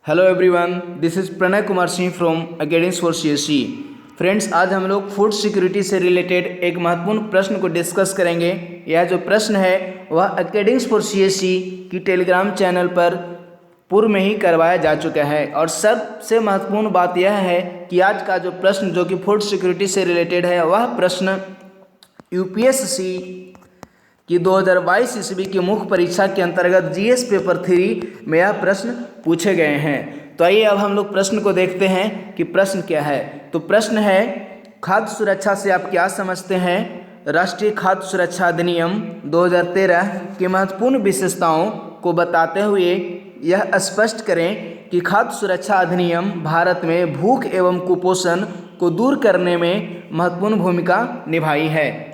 Hello everyone, this is Pranay Kumar Singh from academics for CSC. Friends, आज हम लोग फूड सिक्योरिटी से रिलेटेड एक महत्वपूर्ण प्रश्न को डिस्कस करेंगे। यह जो प्रश्न है वह अकेडमिक्स फॉर सीएससी की टेलीग्राम चैनल पर पूर्व में ही करवाया जा चुका है। और सबसे महत्वपूर्ण बात यह है कि आज का जो प्रश्न जो कि फूड सिक्योरिटी से रिलेटेड है वह प्रश्न यूपीएससी कि 2022 ईस्वी की मुख्य परीक्षा के अंतर्गत जीएस पेपर 3 में यह प्रश्न पूछे गए हैं। तो आइए अब हम लोग प्रश्न को देखते हैं कि प्रश्न क्या है। तो प्रश्न है, खाद्य सुरक्षा से आप क्या समझते हैं? राष्ट्रीय खाद्य सुरक्षा अधिनियम 2013 की महत्वपूर्ण विशेषताओं को बताते हुए यह स्पष्ट करें कि खाद्य सुरक्षा अधिनियम भारत में भूख एवं कुपोषण को दूर करने में महत्वपूर्ण भूमिका निभाई है।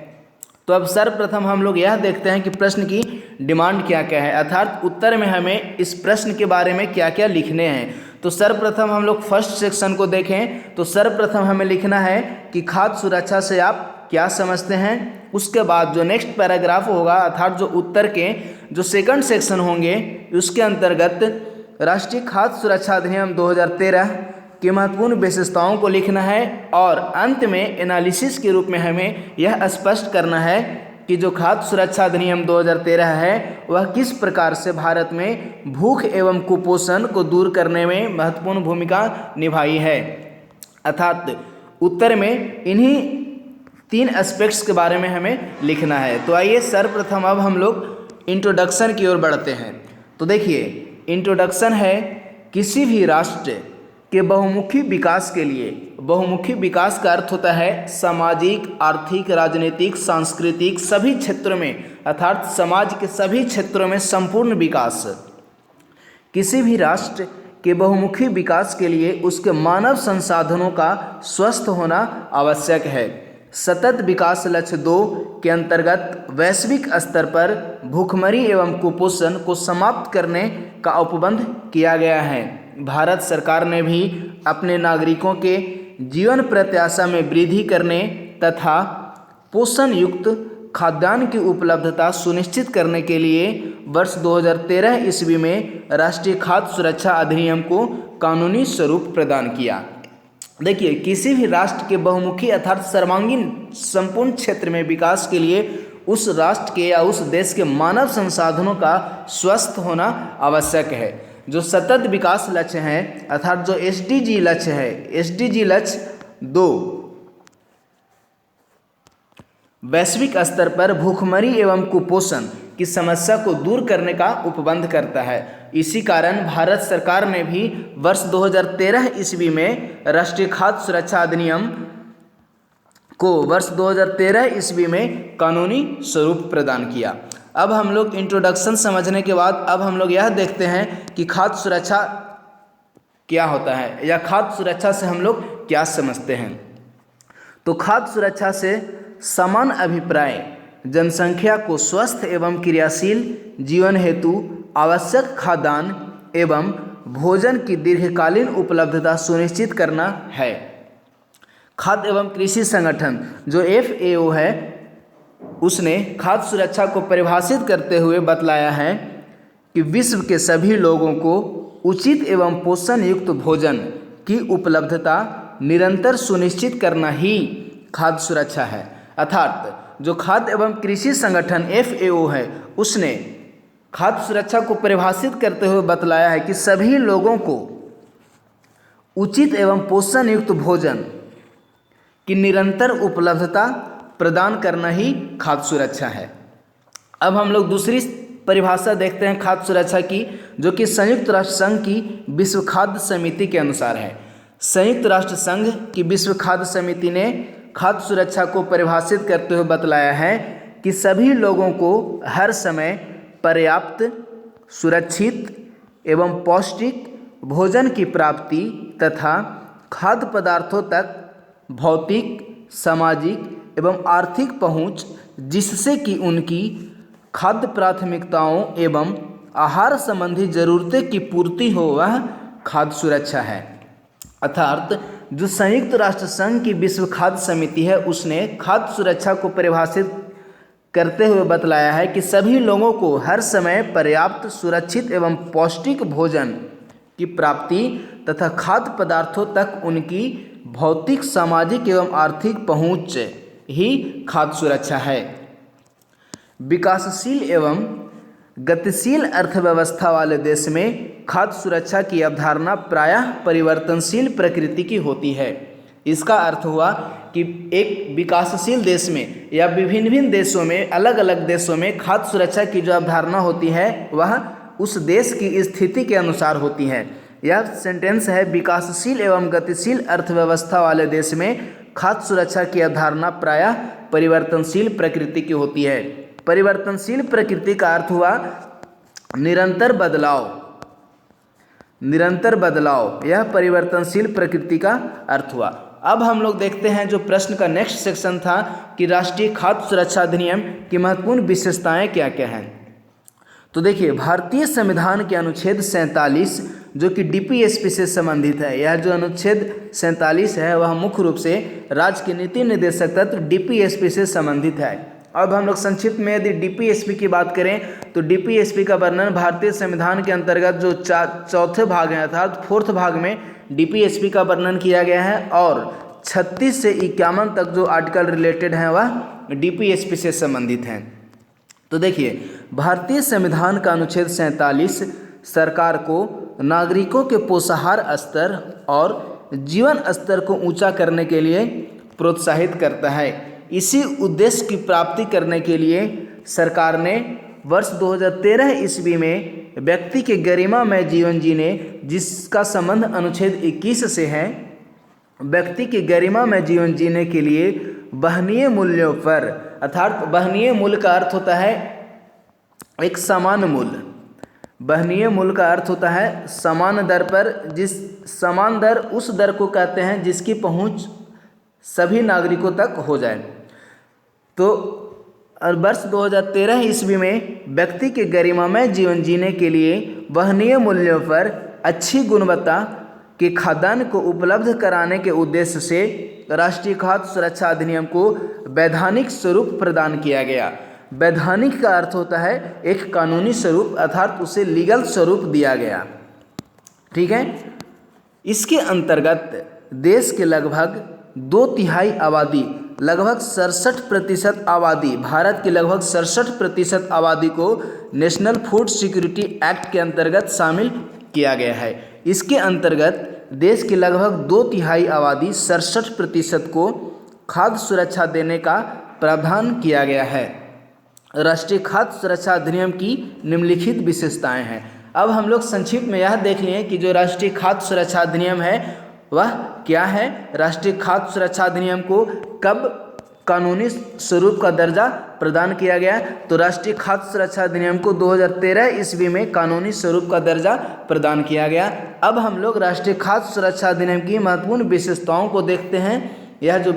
तो अब सर्वप्रथम हम लोग यह देखते हैं कि प्रश्न की डिमांड क्या क्या है, अर्थात उत्तर में हमें इस प्रश्न के बारे में क्या क्या लिखने हैं। तो सर्वप्रथम हम लोग फर्स्ट सेक्शन को देखें तो सर्वप्रथम हमें लिखना है कि खाद्य सुरक्षा से आप क्या समझते हैं। उसके बाद जो नेक्स्ट पैराग्राफ होगा अर्थात जो उत्तर के जो सेकंड सेक्शन होंगे उसके अंतर्गत राष्ट्रीय खाद्य सुरक्षा अधिनियम 2013 की महत्वपूर्ण विशेषताओं को लिखना है। और अंत में एनालिसिस के रूप में हमें यह स्पष्ट करना है कि जो खाद्य सुरक्षा अधिनियम 2013 है वह किस प्रकार से भारत में भूख एवं कुपोषण को दूर करने में महत्वपूर्ण भूमिका निभाई है। अर्थात उत्तर में इन्हीं 3 एस्पेक्ट्स के बारे में हमें लिखना है। तो आइए सर्वप्रथम अब हम लोग इंट्रोडक्शन की ओर बढ़ते हैं। तो देखिए, इंट्रोडक्शन है, किसी भी राष्ट्र के बहुमुखी विकास के लिए, बहुमुखी विकास का अर्थ होता है सामाजिक, आर्थिक, राजनीतिक, सांस्कृतिक सभी क्षेत्रों में, अर्थात समाज के सभी क्षेत्रों में संपूर्ण विकास। किसी भी राष्ट्र के बहुमुखी विकास के लिए उसके मानव संसाधनों का स्वस्थ होना आवश्यक है। सतत विकास लक्ष्य 2 के अंतर्गत वैश्विक स्तर पर भूखमरी एवं कुपोषण को समाप्त करने का उपबंध किया गया है। भारत सरकार ने भी अपने नागरिकों के जीवन प्रत्याशा में वृद्धि करने तथा पोषण युक्त खाद्यान्न की उपलब्धता सुनिश्चित करने के लिए वर्ष 2013 ईस्वी में राष्ट्रीय खाद्य सुरक्षा अधिनियम को कानूनी स्वरूप प्रदान किया। देखिए, किसी भी राष्ट्र के बहुमुखी अर्थात सर्वांगीण संपूर्ण क्षेत्र में विकास के लिए उस राष्ट्र के या उस देश के मानव संसाधनों का स्वस्थ होना आवश्यक है। जो सतत विकास लक्ष्य हैं अर्थात जो एसडीजी लक्ष्य है, एसडीजी लक्ष्य 2 वैश्विक स्तर पर भूखमरी एवं कुपोषण की समस्या को दूर करने का उपबंध करता है। इसी कारण भारत सरकार ने भी वर्ष 2013 ईस्वी में राष्ट्रीय खाद्य सुरक्षा अधिनियम को वर्ष 2013 ईस्वी में कानूनी स्वरूप प्रदान किया। अब हम लोग इंट्रोडक्शन समझने के बाद अब हम लोग यह देखते हैं कि खाद्य सुरक्षा क्या होता है या खाद्य सुरक्षा से हम लोग क्या समझते हैं। तो खाद्य सुरक्षा से समान अभिप्राय जनसंख्या को स्वस्थ एवं क्रियाशील जीवन हेतु आवश्यक खाद्यान्न एवं भोजन की दीर्घकालीन उपलब्धता सुनिश्चित करना है। खाद्य एवं कृषि संगठन जो FAO है उसने खाद्य सुरक्षा को परिभाषित करते हुए बतलाया है कि विश्व के सभी लोगों को उचित एवं पोषण युक्त भोजन की उपलब्धता निरंतर सुनिश्चित करना ही खाद्य सुरक्षा है। अर्थात जो खाद्य एवं कृषि संगठन FAO है उसने खाद्य सुरक्षा को परिभाषित करते हुए बतलाया है कि सभी लोगों को उचित एवं पोषण युक्त भोजन की निरंतर उपलब्धता प्रदान करना ही खाद्य सुरक्षा है। अब हम लोग दूसरी परिभाषा देखते हैं खाद्य सुरक्षा की, जो कि संयुक्त राष्ट्र संघ की विश्व खाद्य समिति के अनुसार है। संयुक्त राष्ट्र संघ की विश्व खाद्य समिति ने खाद्य सुरक्षा को परिभाषित करते हुए बतलाया है कि सभी लोगों को हर समय पर्याप्त, सुरक्षित एवं पौष्टिक भोजन की प्राप्ति तथा खाद्य पदार्थों तक भौतिक, सामाजिक एवं आर्थिक पहुंच जिससे कि उनकी खाद्य प्राथमिकताओं एवं आहार संबंधी जरूरतें की पूर्ति हो वह खाद्य सुरक्षा है। अर्थात जो संयुक्त राष्ट्र संघ की विश्व खाद्य समिति है उसने खाद्य सुरक्षा को परिभाषित करते हुए बतलाया है कि सभी लोगों को हर समय पर्याप्त, सुरक्षित एवं पौष्टिक भोजन की प्राप्ति तथा खाद्य पदार्थों तक उनकी भौतिक, सामाजिक एवं आर्थिक पहुँच ही खाद्य सुरक्षा है। विकासशील एवं गतिशील अर्थव्यवस्था वाले देश में खाद्य सुरक्षा की अवधारणा प्रायः परिवर्तनशील प्रकृति की होती है। इसका अर्थ हुआ कि एक विकासशील देश में या विभिन्न देशों में, अलग अलग देशों में खाद्य सुरक्षा की जो अवधारणा होती है वह उस देश की स्थिति के अनुसार होती है। यह सेंटेंस है, विकासशील एवं गतिशील अर्थव्यवस्था वाले देश में खाद्य सुरक्षा की अवधारणा प्रायः परिवर्तनशील प्रकृति की होती है। परिवर्तनशील प्रकृति का अर्थ हुआ निरंतर बदलाव, निरंतर बदलाव, यह परिवर्तनशील प्रकृति का अर्थ हुआ। अब हम लोग देखते हैं जो प्रश्न का नेक्स्ट सेक्शन था कि राष्ट्रीय खाद्य सुरक्षा अधिनियम की महत्वपूर्ण विशेषताएं क्या क्या हैं। तो देखिए, भारतीय संविधान के अनुच्छेद 47 जो कि डीपीएसपी से संबंधित है, यह जो अनुच्छेद 47 है वह मुख्य रूप से राज्य के नीति निर्देशक तत्व डीपीएसपी से संबंधित है। अब हम लोग संक्षिप्त में यदि डीपीएसपी की बात करें तो डीपीएसपी का वर्णन भारतीय संविधान के अंतर्गत जो चौथे भाग है अर्थात फोर्थ भाग में डीपीएसपी का वर्णन किया गया है और 36 से 51 तक जो आर्टिकल रिलेटेड हैं वह डीपीएसपी से संबंधित हैं। तो देखिए, भारतीय संविधान का अनुच्छेद 47 सरकार को नागरिकों के पोषाहार स्तर और जीवन स्तर को ऊंचा करने के लिए प्रोत्साहित करता है। इसी उद्देश्य की प्राप्ति करने के लिए सरकार ने वर्ष 2013 ईस्वी में व्यक्ति के गरिमामय जीवन जीने, जिसका संबंध अनुच्छेद 21 से है, व्यक्ति के गरिमामय जीवन जीने के लिए वहनीय मूल्यों पर, अर्थात वहनीय मूल्य का अर्थ होता है एक समान मूल्य, वहनीय मूल्य का अर्थ होता है समान दर पर, जिस समान दर उस दर को कहते हैं जिसकी पहुंच सभी नागरिकों तक हो जाए। तो वर्ष 2013 ईस्वी में व्यक्ति के गरिमामय जीवन जीने के लिए वहनीय मूल्यों पर अच्छी गुणवत्ता के खाद्यान्न को उपलब्ध कराने के उद्देश्य से राष्ट्रीय खाद्य सुरक्षा अधिनियम को वैधानिक स्वरूप प्रदान किया गया। वैधानिक का अर्थ होता है एक कानूनी स्वरूप, अर्थात उसे लीगल स्वरूप दिया गया। ठीक है, इसके अंतर्गत देश के लगभग 2/3 आबादी, लगभग 67% आबादी, भारत की लगभग 67% आबादी को नेशनल फूड सिक्योरिटी एक्ट के अंतर्गत शामिल किया गया है। इसके अंतर्गत देश की लगभग 2/3 आबादी 67% को खाद्य सुरक्षा देने का प्रावधान किया गया है। राष्ट्रीय खाद्य सुरक्षा अधिनियम की निम्नलिखित विशेषताएं हैं। अब हम लोग संक्षिप्त में यह देख लें कि जो राष्ट्रीय खाद्य सुरक्षा अधिनियम है वह क्या है। राष्ट्रीय खाद्य सुरक्षा अधिनियम को कब कानूनी स्वरूप का दर्जा प्रदान किया गया, तो राष्ट्रीय खाद्य सुरक्षा अधिनियम को 2013 ईस्वी में कानूनी स्वरूप का दर्जा प्रदान किया गया। अब हम लोग राष्ट्रीय खाद्य सुरक्षा अधिनियम की महत्वपूर्ण विशेषताओं को देखते हैं। यह जो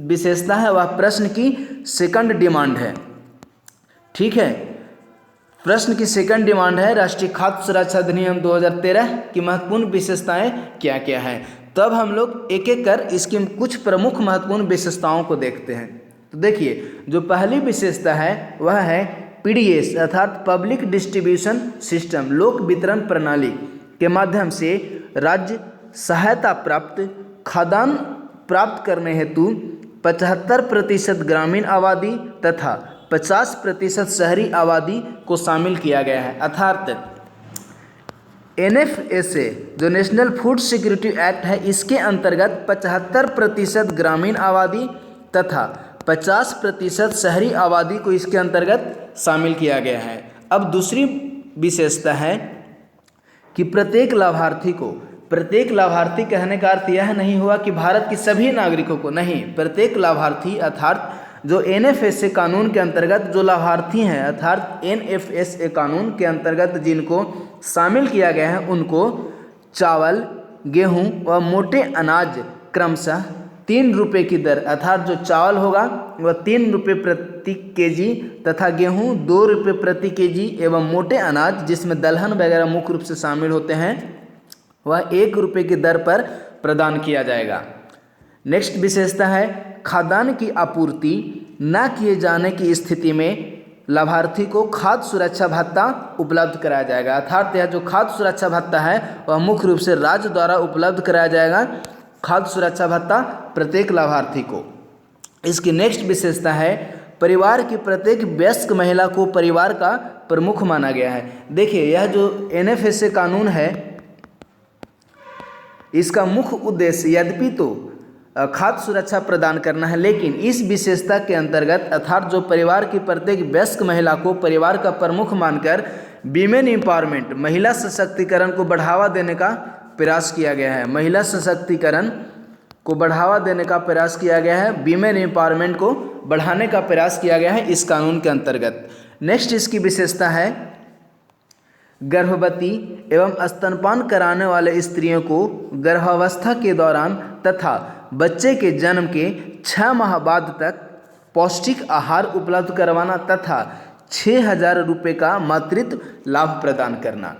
विशेषता है वह प्रश्न की सेकंड डिमांड है। ठीक है, प्रश्न की सेकंड डिमांड है राष्ट्रीय खाद्य सुरक्षा अधिनियम 2013 की महत्वपूर्ण विशेषताएं क्या क्या हैं। तब हम लोग एक एक कर इसकी कुछ प्रमुख महत्वपूर्ण विशेषताओं को देखते हैं। तो देखिए, जो पहली विशेषता है वह है पीडीएस अर्थात पब्लिक डिस्ट्रीब्यूशन सिस्टम, लोक वितरण प्रणाली के माध्यम से राज्य सहायता प्राप्त खाद्यान्न प्राप्त करने हेतु 75% ग्रामीण आबादी तथा 50% शहरी आबादी को शामिल किया गया है। अर्थात NFSA जो नेशनल फूड सिक्योरिटी एक्ट है, इसके अंतर्गत 75% ग्रामीण आबादी तथा 50% शहरी आबादी को इसके अंतर्गत शामिल किया गया है। अब दूसरी विशेषता है कि प्रत्येक लाभार्थी कहने का अर्थ यह नहीं हुआ कि भारत के सभी नागरिकों को, नहीं, प्रत्येक लाभार्थी अर्थात जो NFSA कानून के अंतर्गत जो लाभार्थी हैं, अर्थात NFSA कानून के अंतर्गत जिनको शामिल किया गया है उनको चावल, गेहूं व मोटे अनाज क्रमशः 3 रुपये की दर, अर्थात जो चावल होगा वह 3 रुपये प्रति केजी तथा गेहूं 2 रुपये प्रति केजी एवं मोटे अनाज जिसमें दलहन वगैरह मुख्य रूप से शामिल होते हैं वह 1 रुपये की दर पर प्रदान किया जाएगा। नेक्स्ट विशेषता है खाद्यान्न की आपूर्ति न किए जाने की स्थिति में लाभार्थी को खाद्य सुरक्षा भत्ता उपलब्ध कराया जाएगा। अर्थात यह जो खाद्य सुरक्षा भत्ता है वह मुख्य रूप से राज्य द्वारा उपलब्ध कराया जाएगा, खाद्य सुरक्षा भत्ता प्रत्येक लाभार्थी को। इसकी नेक्स्ट विशेषता है परिवार की प्रत्येक वयस्क महिला को परिवार का प्रमुख माना गया है। देखिए यह जो NFSA कानून है इसका मुख्य उद्देश्य यद्यपि तो खाद्य सुरक्षा प्रदान करना है, लेकिन इस विशेषता के अंतर्गत अर्थात जो परिवार की प्रत्येक वयस्क महिला को परिवार का प्रमुख मानकर वीमेन एम्पावरमेंट महिला सशक्तिकरण को बढ़ावा देने का प्रयास किया गया है। महिला सशक्तिकरण को बढ़ावा देने का प्रयास किया गया है, वीमेन एम्पावरमेंट को बढ़ाने का प्रयास किया गया है इस कानून के अंतर्गत। नेक्स्ट इसकी विशेषता है गर्भवती एवं स्तनपान कराने वाले स्त्रियों को गर्भावस्था के दौरान तथा बच्चे के जन्म के 6 माह बाद तक पौष्टिक आहार उपलब्ध करवाना तथा 6,000 रुपये का मातृत्व लाभ प्रदान करना।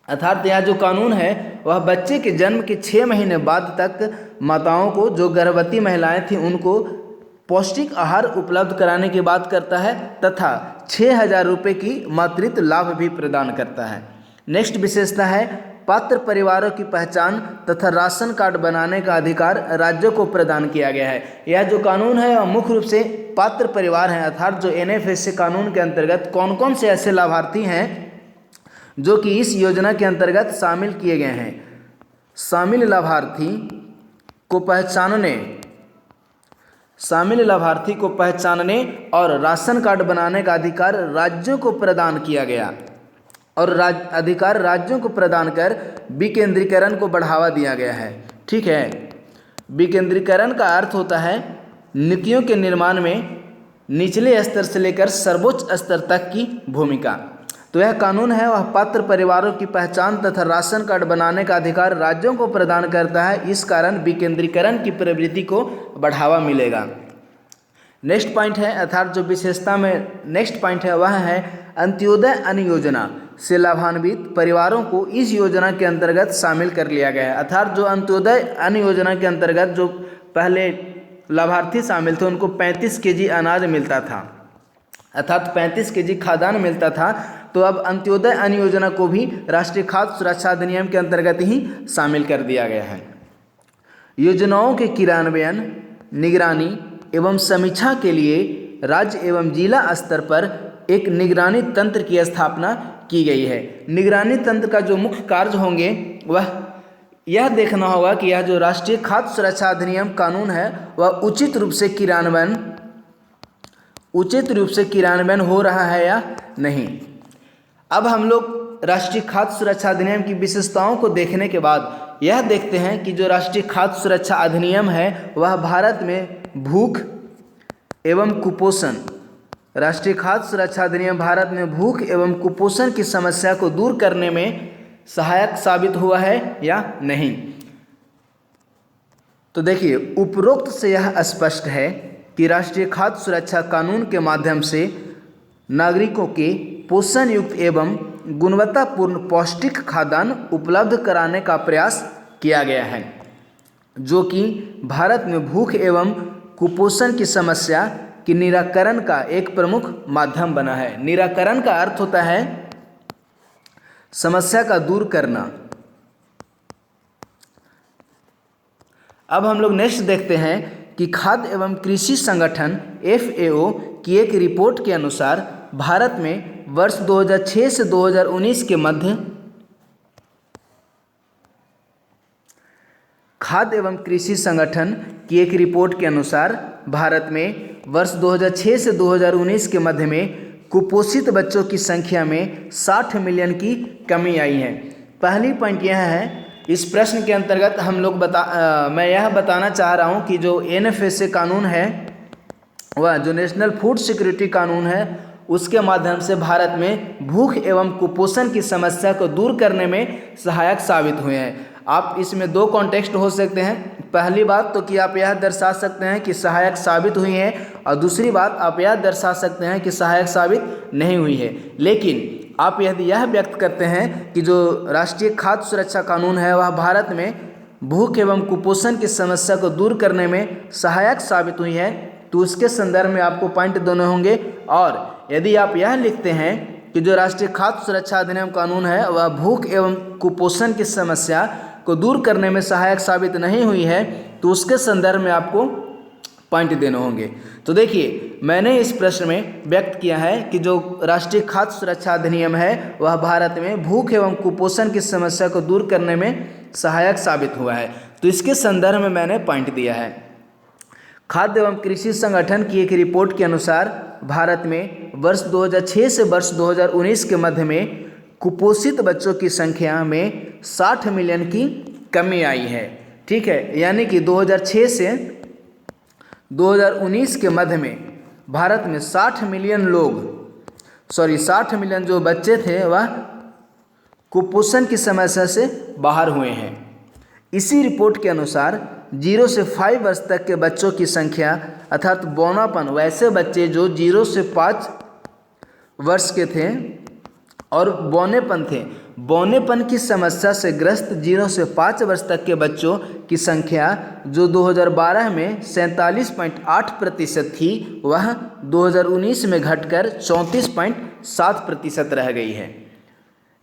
अर्थात यह जो कानून है वह बच्चे के जन्म के 6 महीने बाद तक माताओं को, जो गर्भवती महिलाएं थीं, उनको पौष्टिक आहार उपलब्ध कराने की बात करता है तथा 6,000 रुपये की मातृत्व लाभ भी प्रदान करता है। नेक्स्ट विशेषता है पात्र परिवारों की पहचान तथा राशन कार्ड बनाने का अधिकार राज्यों को प्रदान किया गया है। यह जो कानून है वह मुख्य रूप से पात्र परिवार हैं, अर्थात जो NFSA कानून के अंतर्गत कौन कौन से ऐसे लाभार्थी हैं जो कि इस योजना के अंतर्गत शामिल किए गए हैं। शामिल लाभार्थी को पहचानने और राशन कार्ड बनाने का अधिकार राज्यों को प्रदान किया गया और अधिकार राज्यों को प्रदान कर विकेंद्रीकरण को बढ़ावा दिया गया है। ठीक है, विकेंद्रीकरण का अर्थ होता है नीतियों के निर्माण में निचले स्तर से लेकर सर्वोच्च स्तर तक की भूमिका। तो यह कानून है वह पात्र परिवारों की पहचान तथा राशन कार्ड बनाने का अधिकार राज्यों को प्रदान करता है। इस कारण विकेंद्रीकरण की प्रवृत्ति को बढ़ावा मिलेगा। नेक्स्ट पॉइंट है, अर्थात जो विशेषता में नेक्स्ट पॉइंट है वह है अंत्योदय अन्न योजना से लाभान्वित परिवारों को इस योजना के अंतर्गत शामिल कर लिया गया है। अर्थात जो अंत्योदय अन्न योजना के अंतर्गत जो पहले लाभार्थी शामिल थे उनको 35 केजी अनाज मिलता था, अर्थात 35 केजी खाद्यान्न मिलता था, तो अब अंत्योदय अन्न योजना को भी राष्ट्रीय खाद्य सुरक्षा अधिनियम के अंतर्गत ही शामिल कर दिया गया है। योजनाओं के क्रियान्वयन, निगरानी एवं समीक्षा के लिए राज्य एवं जिला स्तर पर एक निगरानी तंत्र की स्थापना की गई है। निगरानी तंत्र का जो मुख्य कार्य होंगे वह यह देखना होगा कि यह जो राष्ट्रीय खाद्य सुरक्षा अधिनियम कानून है वह उचित रूप से क्रियान्वयन हो रहा है या नहीं। अब हम लोग राष्ट्रीय खाद्य सुरक्षा अधिनियम की विशेषताओं को देखने के बाद यह देखते हैं कि जो राष्ट्रीय खाद्य सुरक्षा अधिनियम है वह भारत में भूख एवं कुपोषण, राष्ट्रीय खाद्य सुरक्षा अधिनियम भारत में भूख एवं कुपोषण की समस्या को दूर करने में सहायक साबित हुआ है या नहीं। तो देखिए उपरोक्त से यह स्पष्ट है कि राष्ट्रीय खाद्य सुरक्षा कानून के माध्यम से नागरिकों के पोषण युक्त एवं गुणवत्तापूर्ण पौष्टिक खाद्यान्न उपलब्ध कराने का प्रयास किया गया है, जो कि भारत में भूख एवं कुपोषण की समस्या के निराकरण का एक प्रमुख माध्यम बना है। निराकरण का अर्थ होता है समस्या का दूर करना। अब हम लोग नेक्स्ट देखते हैं कि खाद्य एवं कृषि संगठन FAO की एक रिपोर्ट के अनुसार भारत में वर्ष 2006 से 2019 के मध्य खाद्य एवं कृषि संगठन की एक रिपोर्ट के अनुसार भारत में वर्ष 2006 से 2019 के मध्य में कुपोषित बच्चों की संख्या में 60 मिलियन की कमी आई है। पहली पॉइंट यह है, इस प्रश्न के अंतर्गत हम लोग मैं यह बताना चाह रहा हूं कि जो NFSA कानून है वह जो नेशनल फूड सिक्योरिटी कानून है उसके माध्यम से भारत में भूख एवं कुपोषण की समस्या को दूर करने में सहायक साबित हुए हैं। आप इसमें दो कॉन्टेक्स्ट हो सकते हैं। पहली बात तो कि आप यह दर्शा सकते हैं कि सहायक साबित हुई है, और दूसरी बात आप यह दर्शा सकते हैं कि सहायक साबित नहीं हुई है। लेकिन आप यदि यह व्यक्त करते हैं कि जो राष्ट्रीय खाद्य सुरक्षा कानून है वह भारत में भूख एवं कुपोषण की समस्या को दूर करने में सहायक साबित हुई है, तो उसके संदर्भ में आपको पॉइंट देने होंगे। और यदि आप यह लिखते हैं कि जो राष्ट्रीय खाद्य सुरक्षा अधिनियम कानून है वह भूख एवं कुपोषण की समस्या को दूर करने में सहायक साबित नहीं हुई है, तो उसके संदर्भ में आपको पॉइंट देने होंगे। तो देखिए, मैंने इस प्रश्न में व्यक्त किया है कि जो राष्ट्रीय खाद्य सुरक्षा अधिनियम है वह भारत में भूख एवं कुपोषण की समस्या को दूर करने में सहायक साबित हुआ है, तो इसके संदर्भ में मैंने पॉइंट दिया है। खाद्य एवं कृषि संगठन की एक रिपोर्ट के अनुसार भारत में वर्ष 2006 से वर्ष 2019 के मध्य में कुपोषित बच्चों की संख्या में 60 मिलियन की कमी आई है। ठीक है, यानी कि 2006 से 2019 के मध्य में भारत में 60 मिलियन जो बच्चे थे वह कुपोषण की समस्या से बाहर हुए हैं। इसी रिपोर्ट के अनुसार 0 से 5 वर्ष तक के बच्चों की संख्या अर्थात बौनापन, वैसे बच्चे जो 0 से 5 वर्ष के थे और बौनेपन की समस्या से ग्रस्त 0 से 5 वर्ष तक के बच्चों की संख्या जो 2012 में 47.8% थी वह 2019 में घटकर 34.7% रह गई है।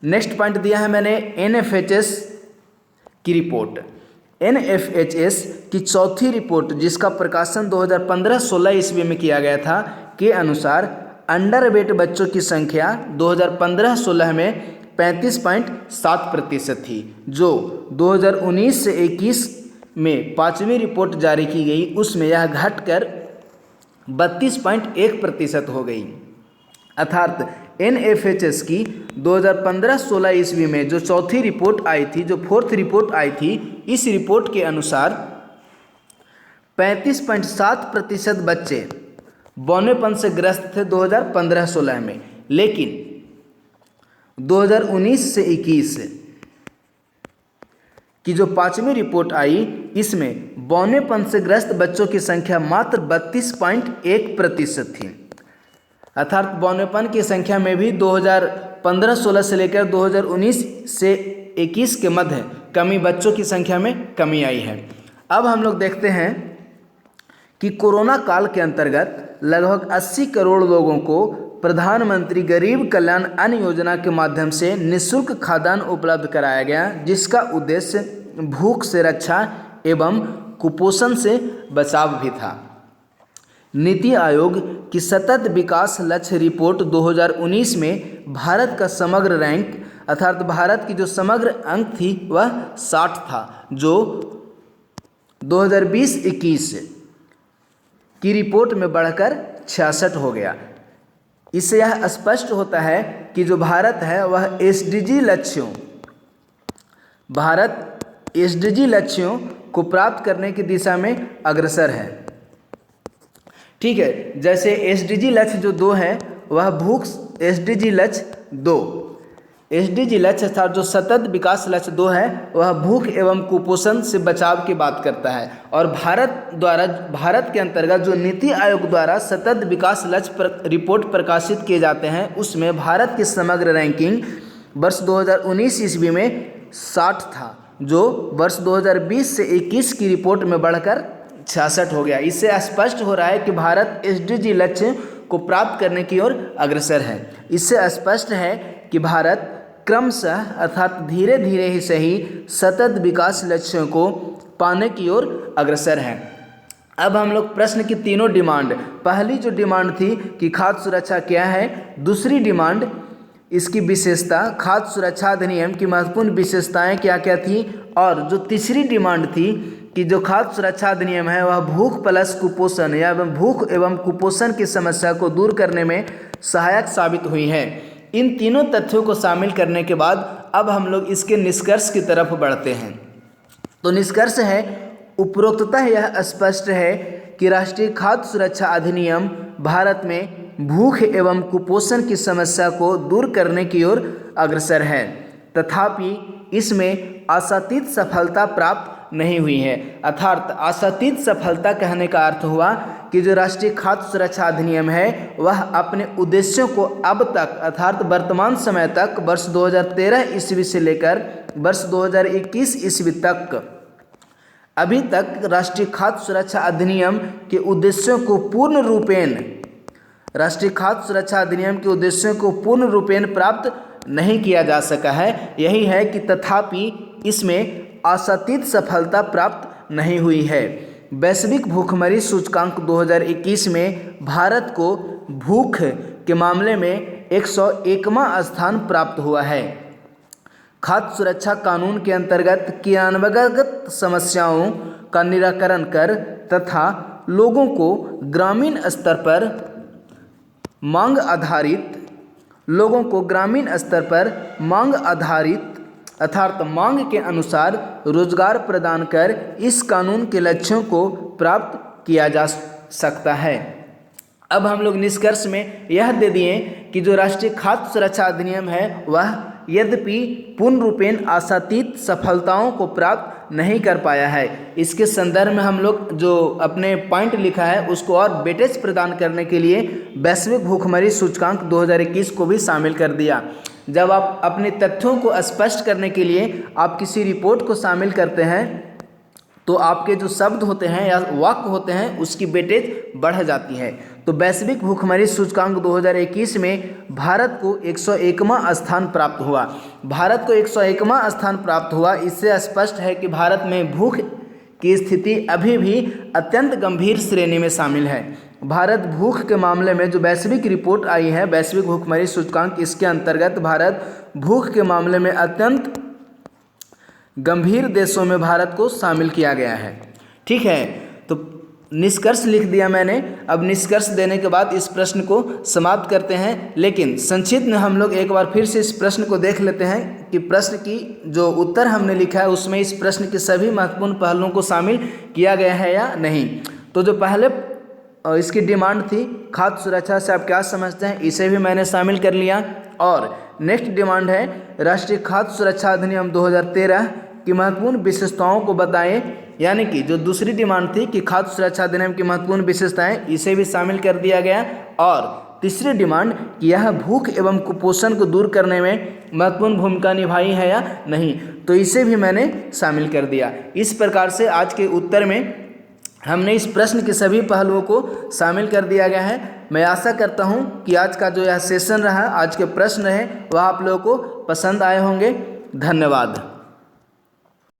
नेक्स्ट पॉइंट दिया है मैंने NFHS की रिपोर्ट। NFHS की चौथी रिपोर्ट जिसका प्रकाशन 2015-16 ईस्वी में किया गया था के अनुसार अंडरवेट बच्चों की संख्या 2015-16 में 35.7% थी, जो 2019 से 21 में 5वीं रिपोर्ट जारी की गई उसमें यह घटकर 32.1% हो गई। अर्थात NFHS की 2015-16 ईस्वी में जो चौथी रिपोर्ट आई थी, जो 4th रिपोर्ट आई थी, इस रिपोर्ट के अनुसार 35.7% बच्चे बौनेपन से ग्रस्त थे 2015-16 में, लेकिन 2019 से 21 की जो 5वीं रिपोर्ट आई इसमें बौनेपन से ग्रस्त बच्चों की संख्या मात्र 32.1% थी। अर्थात बौनेपन की संख्या में भी 2015-16 से लेकर 2019 से 21 के मध्य कमी, बच्चों की संख्या में कमी आई है। अब हम लोग देखते हैं कि कोरोना काल के अंतर्गत लगभग 80 करोड़ लोगों को प्रधानमंत्री गरीब कल्याण अन्न योजना के माध्यम से निःशुल्क खाद्यान्न उपलब्ध कराया गया, जिसका उद्देश्य भूख से रक्षा एवं कुपोषण से बचाव भी था। नीति आयोग की सतत विकास लक्ष्य रिपोर्ट 2019 में भारत का समग्र रैंक अर्थात भारत की जो समग्र अंक थी वह 60 था, जो 2020-21 की रिपोर्ट में बढ़कर 66 हो गया। इससे यह स्पष्ट होता है कि जो भारत है वह SDG लक्ष्यों को प्राप्त करने की दिशा में अग्रसर है। ठीक है, जैसे SDG लक्ष्य जो 2 है वह भूख SDG लक्ष्य अर्थात जो सतत विकास लक्ष्य 2 है वह भूख एवं कुपोषण से बचाव की बात करता है, और भारत के अंतर्गत जो नीति आयोग द्वारा सतत विकास लक्ष्य रिपोर्ट प्रकाशित किए जाते हैं उसमें भारत की समग्र रैंकिंग वर्ष 2019 ईस्वी में 60 था, जो वर्ष 2020 से 21 की रिपोर्ट में बढ़कर 66 हो गया। इससे स्पष्ट हो रहा है कि भारत SDG लक्ष्य को प्राप्त करने की ओर अग्रसर है। इससे स्पष्ट है कि भारत क्रमशः अर्थात धीरे धीरे ही सही सतत विकास लक्ष्यों को पाने की ओर अग्रसर है। अब हम लोग प्रश्न की तीनों डिमांड, पहली जो डिमांड थी कि खाद्य सुरक्षा क्या है, दूसरी डिमांड इसकी विशेषता, खाद्य सुरक्षा अधिनियम की महत्वपूर्ण विशेषताएं क्या क्या थी, और जो तीसरी डिमांड थी कि जो खाद्य सुरक्षा अधिनियम है वह भूख प्लस कुपोषण या भूख एवं कुपोषण की समस्या को दूर करने में सहायक साबित हुई है। इन तीनों तथ्यों को शामिल करने के बाद अब हम लोग इसके निष्कर्ष की तरफ बढ़ते हैं। तो निष्कर्ष है, उपरोक्ततः यह स्पष्ट है कि राष्ट्रीय खाद्य सुरक्षा अधिनियम भारत में भूख एवं कुपोषण की समस्या को दूर करने की ओर अग्रसर है, तथापि इसमें आशातीत सफलता प्राप्त नहीं हुई है। अर्थात आशातीत सफलता कहने का अर्थ हुआ कि जो राष्ट्रीय खाद्य सुरक्षा अधिनियम है वह अपने उद्देश्यों को अब तक अर्थात वर्तमान समय तक वर्ष 2013 ईस्वी से लेकर वर्ष 2021 ईस्वी तक अभी तक राष्ट्रीय खाद्य सुरक्षा अधिनियम के उद्देश्यों को पूर्ण रूपेण प्राप्त नहीं किया जा सका है। यही है कि तथापि इसमें आशातीत सफलता प्राप्त नहीं हुई है। वैश्विक भूखमरी सूचकांक 2021 में भारत को भूख के मामले में 101वां स्थान प्राप्त हुआ है। खाद्य सुरक्षा कानून के अंतर्गत क्रियान्वयन समस्याओं का निराकरण कर तथा लोगों को ग्रामीण स्तर पर मांग आधारित अर्थात मांग के अनुसार रोजगार प्रदान कर इस कानून के लक्ष्यों को प्राप्त किया जा सकता है। अब हम लोग निष्कर्ष में यह दे दिए कि जो राष्ट्रीय खाद्य सुरक्षा अधिनियम है वह यद्यपि पूर्ण रूपेण आशातीत सफलताओं को प्राप्त नहीं कर पाया है। इसके संदर्भ में हम लोग जो अपने पॉइंट लिखा है उसको और वेटेज प्रदान करने के लिए वैश्विक भूखमरी सूचकांक 2021 को भी शामिल कर दिया। जब आप अपने तथ्यों को स्पष्ट करने के लिए आप किसी रिपोर्ट को शामिल करते हैं तो आपके जो शब्द होते हैं या वाक्य होते हैं उसकी वेटेज बढ़ जाती है। तो वैश्विक भूखमरी सूचकांक 2021 में भारत को 101वां स्थान प्राप्त हुआ। इससे स्पष्ट है कि भारत में भूख की स्थिति अभी भी अत्यंत गंभीर श्रेणी में शामिल है। भारत भूख के मामले में जो वैश्विक रिपोर्ट आई है वैश्विक भूखमरी सूचकांक, इसके अंतर्गत भारत भूख के मामले में अत्यंत गंभीर देशों में भारत को शामिल किया गया है। ठीक है, तो निष्कर्ष लिख दिया मैंने। अब निष्कर्ष देने के बाद इस प्रश्न को समाप्त करते हैं, लेकिन संक्षिप्त में हम लोग एक बार फिर से इस प्रश्न को देख लेते हैं कि प्रश्न की जो उत्तर हमने लिखा है उसमें इस प्रश्न के सभी महत्वपूर्ण पहलुओं को शामिल किया गया है या नहीं। तो जो पहले इसकी डिमांड थी खाद्य सुरक्षा से आप क्या समझते हैं, इसे भी मैंने शामिल कर लिया। और नेक्स्ट डिमांड है राष्ट्रीय खाद्य सुरक्षा अधिनियम 2013 की महत्वपूर्ण विशेषताओं को बताएं, यानी कि जो दूसरी डिमांड थी कि खाद्य सुरक्षा अधिनियम की महत्वपूर्ण विशेषताएं, इसे भी शामिल कर दिया गया। और तीसरी डिमांड कि यह भूख एवं कुपोषण को दूर करने में महत्वपूर्ण भूमिका निभाई है या नहीं, तो इसे भी मैंने शामिल कर दिया। इस प्रकार से आज के उत्तर में हमने इस प्रश्न के सभी पहलुओं को शामिल कर दिया गया है। मैं आशा करता हूं कि आज का जो यह सेशन रहा, आज के प्रश्न रहे, वह आप लोगों को पसंद आए होंगे। धन्यवाद।